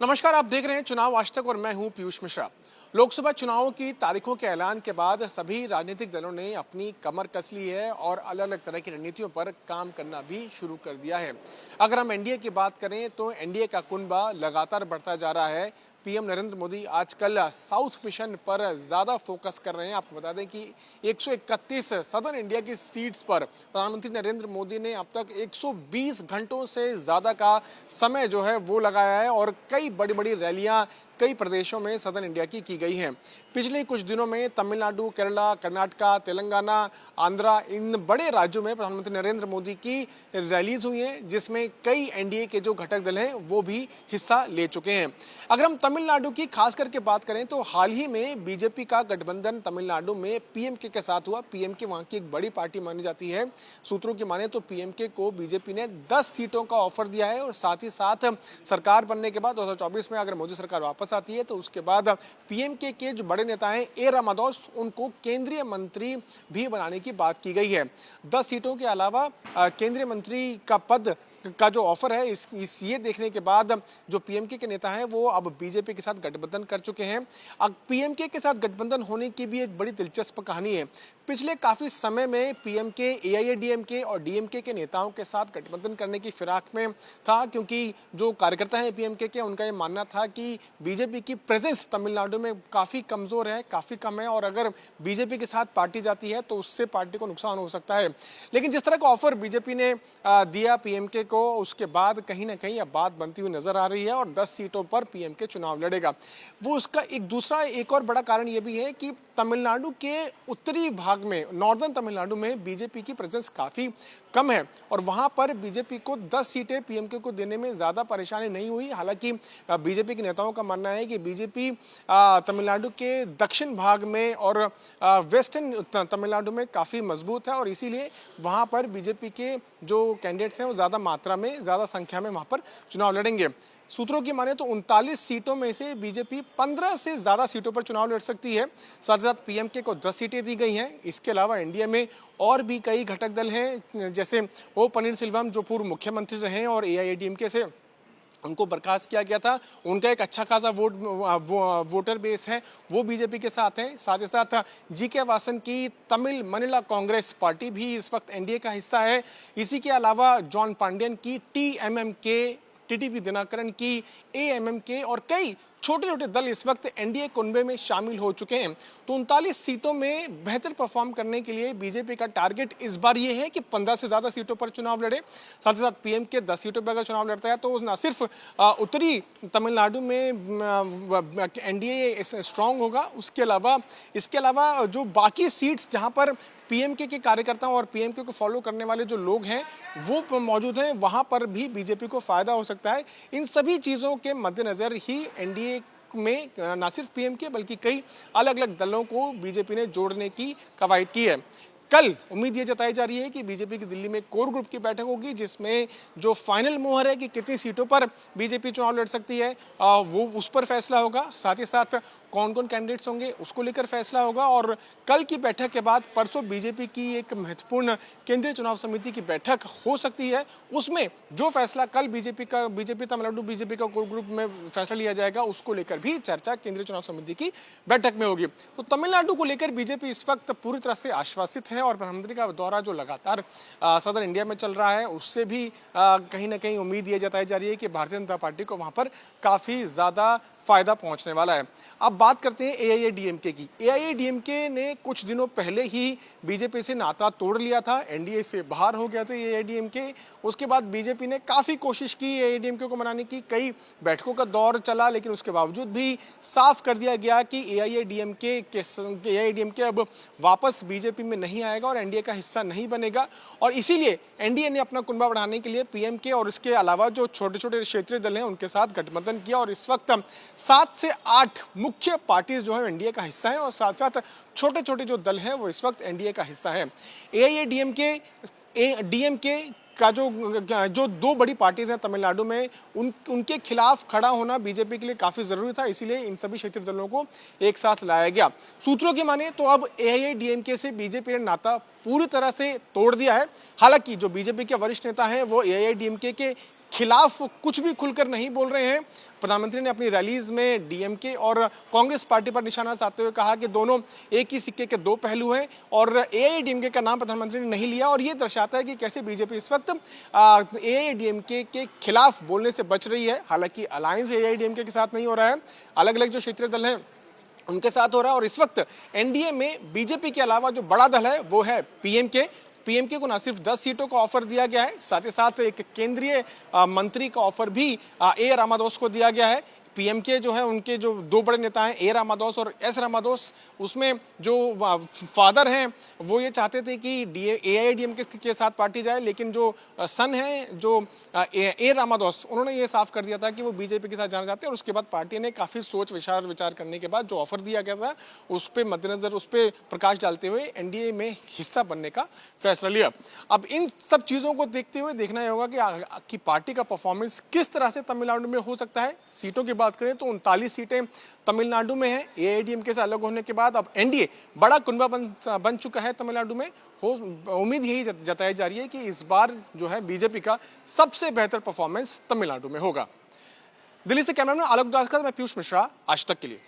नमस्कार, आप देख रहे हैं चुनाव आज तक और मैं हूं पीयूष मिश्रा। लोकसभा चुनावों की तारीखों के ऐलान के बाद सभी राजनीतिक दलों ने अपनी कमर कस ली है और अलग अलग तरह की रणनीतियों पर काम करना भी शुरू कर दिया है। अगर हम एनडीए की बात करें तो एनडीए का कुनबा लगातार बढ़ता जा रहा है। पीएम नरेंद्र मोदी आजकल साउथ मिशन पर ज्यादा फोकस कर रहे हैं। आपको बता दें कि 131 सदर्न इंडिया की सीट्स पर प्रधानमंत्री नरेंद्र मोदी ने अब तक 120 घंटों से ज्यादा का समय जो है वो लगाया है और कई बड़ी बड़ी रैलियां कई प्रदेशों में सदर्न इंडिया की गई हैं। पिछले कुछ दिनों में तमिलनाडु, केरला, कर्नाटका, तेलंगाना, आंध्रा, इन बड़े राज्यों में प्रधानमंत्री नरेंद्र मोदी की रैलीज हुई हैं, जिसमें कई एनडीए के जो घटक दल हैं वो भी हिस्सा ले चुके हैं। अगर हम तमिलनाडु की खास करके बात करें तो हाल ही में बीजेपी का गठबंधन तमिलनाडु में पीएमके के साथ हुआ। पीएमके वहां की एक बड़ी पार्टी मानी जाती है। सूत्रों की माने तो पीएमके को बीजेपी ने 10 सीटों का ऑफर दिया है और साथ ही साथ सरकार बनने के बाद 2024 में अगर मोदी सरकार वापस आती है तो उसके बाद पीएमके के जो बड़े नेता हैं ए रामादास, उनको केंद्रीय मंत्री भी बनाने की बात की गई है। 10 सीटों के अलावा केंद्रीय मंत्री का पद का जो ऑफर है इस ये देखने के बाद जो पीएमके के नेता हैं वो अब बीजेपी के साथ गठबंधन कर चुके हैं। अब पीएमके के साथ गठबंधन होने की भी एक बड़ी दिलचस्प कहानी है। पिछले काफी समय में पीएमके एआईएडीएमके और डीएमके के नेताओं के साथ गठबंधन करने की फिराक में था, क्योंकि जो कार्यकर्ता हैं पीएमके के उनका ये मानना था कि बीजेपी की प्रेजेंस तमिलनाडु में काफी कमजोर है, काफी कम है और अगर बीजेपी के साथ पार्टी जाती है तो उससे पार्टी को नुकसान हो सकता है। लेकिन जिस तरह का ऑफर बीजेपी ने दिया पीएमके को, उसके बाद कहीं ना कहीं अब बात बनती हुई नजर आ रही है और 10 सीटों पर पीएमके चुनाव लड़ेगा। वो उसका एक और बड़ा कारण यह भी है कि तमिलनाडु के उत्तरी भाग में, नॉर्दर्न तमिलनाडु में बीजेपी की प्रेजेंस काफी कम है और वहां पर बीजेपी को 10 सीटें पीएमके को देने में ज्यादा परेशानी नहीं हुई। हालांकि बीजेपी के नेताओं का मानना है कि बीजेपी तमिलनाडु के दक्षिण भाग में और वेस्टर्न तमिलनाडु में काफी मजबूत है और इसीलिए वहां पर बीजेपी के जो कैंडिडेट्स हैं वो ज्यादा मात्रा में, ज्यादा संख्या में वहां पर चुनाव लड़ेंगे। सूत्रों की माने तो 39 सीटों में से बीजेपी 15 से ज्यादा सीटों पर चुनाव लड़ सकती है। साथ ही साथ पीएमके को 10 सीटें दी गई हैं। इसके अलावा एनडीए में और भी कई घटक दल हैं, जैसे ओ पनीरसेल्वम जो पूर्व मुख्यमंत्री रहे और एआईएडीएमके से उनको बर्खास्त किया गया था, उनका एक अच्छा खासा वोटर बेस है, वो बीजेपी के साथ है। साथ ही साथ जीके वासन की तमिल मनीला कांग्रेस पार्टी भी इस वक्त एनडीए का हिस्सा है। इसी के अलावा जॉन पांडियन की टीएमएमके, टीटीवी दिनकरन की एएमएमके और कई छोटे छोटे दल इस वक्त एनडीए कुनबे में शामिल हो चुके हैं। तो 39 सीटों में बेहतर परफॉर्म करने के लिए बीजेपी का टारगेट इस बार ये है कि 15 से ज्यादा सीटों पर चुनाव लड़े। साथ ही साथ पीएमके 10 सीटों पर अगर चुनाव लड़ता है तो न सिर्फ उत्तरी तमिलनाडु में एनडीए स्ट्रांग होगा, इसके अलावा जो बाकी सीट्स जहां पर पीएमके के कार्यकर्ताओं और पीएमके को फॉलो करने वाले जो लोग हैं वो मौजूद हैं, वहां पर भी बीजेपी को फायदा हो सकता है। इन सभी चीजों के मद्देनजर ही एनडीए में न सिर्फ पीएमके बल्कि कई अलग अलग दलों को बीजेपी ने जोड़ने की कवायद की है। कल उम्मीद ये जताई जा रही है कि बीजेपी की दिल्ली में कोर ग्रुप की बैठक होगी, जिसमें जो फाइनल मोहर है कि कितनी सीटों पर बीजेपी चुनाव लड़ सकती है वो उस पर फैसला होगा। साथ ही साथ कौन कौन कैंडिडेट्स होंगे उसको लेकर फैसला होगा और कल की बैठक के बाद परसों बीजेपी की एक महत्वपूर्ण केंद्रीय चुनाव समिति की बैठक हो सकती है। उसमें जो फैसला कल बीजेपी तमिलनाडु बीजेपी का कोर ग्रुप में फैसला लिया जाएगा उसको लेकर भी चर्चा केंद्रीय चुनाव समिति की बैठक में होगी। तो तमिलनाडु को लेकर बीजेपी इस वक्त पूरी तरह से आश्वासित है और प्रधानमंत्री का दौरा जो लगातार सदर इंडिया में चल रहा है उससे भी कहीं ना कहीं उम्मीद ये जताई जा रही है कि भारतीय जनता पार्टी को वहां पर काफी ज्यादा फायदा पहुंचने वाला है। अब बात करते हैं एआईएडीएमके की। एआईएडीएमके ने कुछ दिनों पहले ही बीजेपी से नाता तोड़ लिया था, एनडीए से बाहर हो गया था एआईएडीएमके। उसके बाद बीजेपी ने काफी कोशिश की एआईएडीएमके को मनाने की, कई बैठकों का दौर चला, लेकिन उसके बावजूद भी साफ कर दिया गया कि एआईएडीएमके अब वापस बीजेपी में नहीं आएगा और एनडीए का हिस्सा नहीं बनेगा। और इसीलिए एनडीए ने अपना कुनबा बढ़ाने के लिए पीएमके और इसके अलावा जो छोटे छोटे क्षेत्रीय दल हैं उनके साथ गठबंधन किया और इस वक्त 7 से 8 मुख्य पार्टीज जो है एनडीए का हिस्सा है और साथ साथ छोटे छोटे जो दल हैं वो इस वक्त एनडीए का हिस्सा है। एआईएडीएमके डीएमके का जो दो बड़ी पार्टीज हैं तमिलनाडु में, उनके खिलाफ खड़ा होना बीजेपी के लिए काफी जरूरी था, इसीलिए इन सभी क्षेत्रीय दलों को एक साथ लाया गया। सूत्रों की माने तो अब एआईएडीएमके से बीजेपी ने नाता पूरी तरह से तोड़ दिया है। हालांकि जो बीजेपी के वरिष्ठ नेता हैं वो एआईएडीएमके के खिलाफ कुछ भी खुलकर नहीं बोल रहे हैं। प्रधानमंत्री ने अपनी रैलीज में डीएमके और कांग्रेस पार्टी पर निशाना साधते हुए कहा कि दोनों एक ही सिक्के के दो पहलू हैं और एआईएडीएमके का नाम प्रधानमंत्री ने नहीं लिया। और ये दर्शाता है कि कैसे बीजेपी इस वक्त एआईएडीएमके के खिलाफ बोलने से बच रही है। हालांकि अलायंस एआईएडीएमके के साथ नहीं हो रहा है, अलग अलग जो क्षेत्रीय दल हैं उनके साथ हो रहा है। और इस वक्त एनडीए में बीजेपी के अलावा जो बड़ा दल है वो है पीएमके को न सिर्फ 10 सीटों का ऑफर दिया गया है, साथ ही साथ एक केंद्रीय मंत्री का ऑफर भी ए रामादास को दिया गया है। पीएमके जो है उनके जो दो बड़े नेता हैं ए रामादास और एस रामादास, उसमें जो फादर हैं वो ये चाहते थे कि एआईएडीएमके के साथ पार्टी जाए, लेकिन जो सन है जो ए रामादास, उन्होंने ये साफ कर दिया था कि वो बीजेपी के साथ जाना चाहते हैं। और उसके बाद पार्टी ने काफ़ी सोच विचार करने के बाद जो ऑफर दिया गया था उस पर मद्देनजर, उस पर प्रकाश डालते हुए एनडीए में हिस्सा बनने का फैसला लिया। अब इन सब चीज़ों को देखते हुए देखना ये होगा कि पार्टी का परफॉर्मेंस किस तरह से तमिलनाडु में हो सकता है। सीटों की बात करें तो 39 सीटें तमिलनाडु में हैं एआईएडीएमके से अलग होने के बाद। अब एनडीए बड़ा कुनबा बन चुका है तमिलनाडु में। उम्मीद यही जताई जा रही है कि इस बार जो है बीजेपी का सबसे बेहतर परफॉर्मेंस तमिलनाडु में होगा। दिल्ली से कैमरामैन आलोक दास का मैं पीयूष मिश्रा, आज तक के लिए।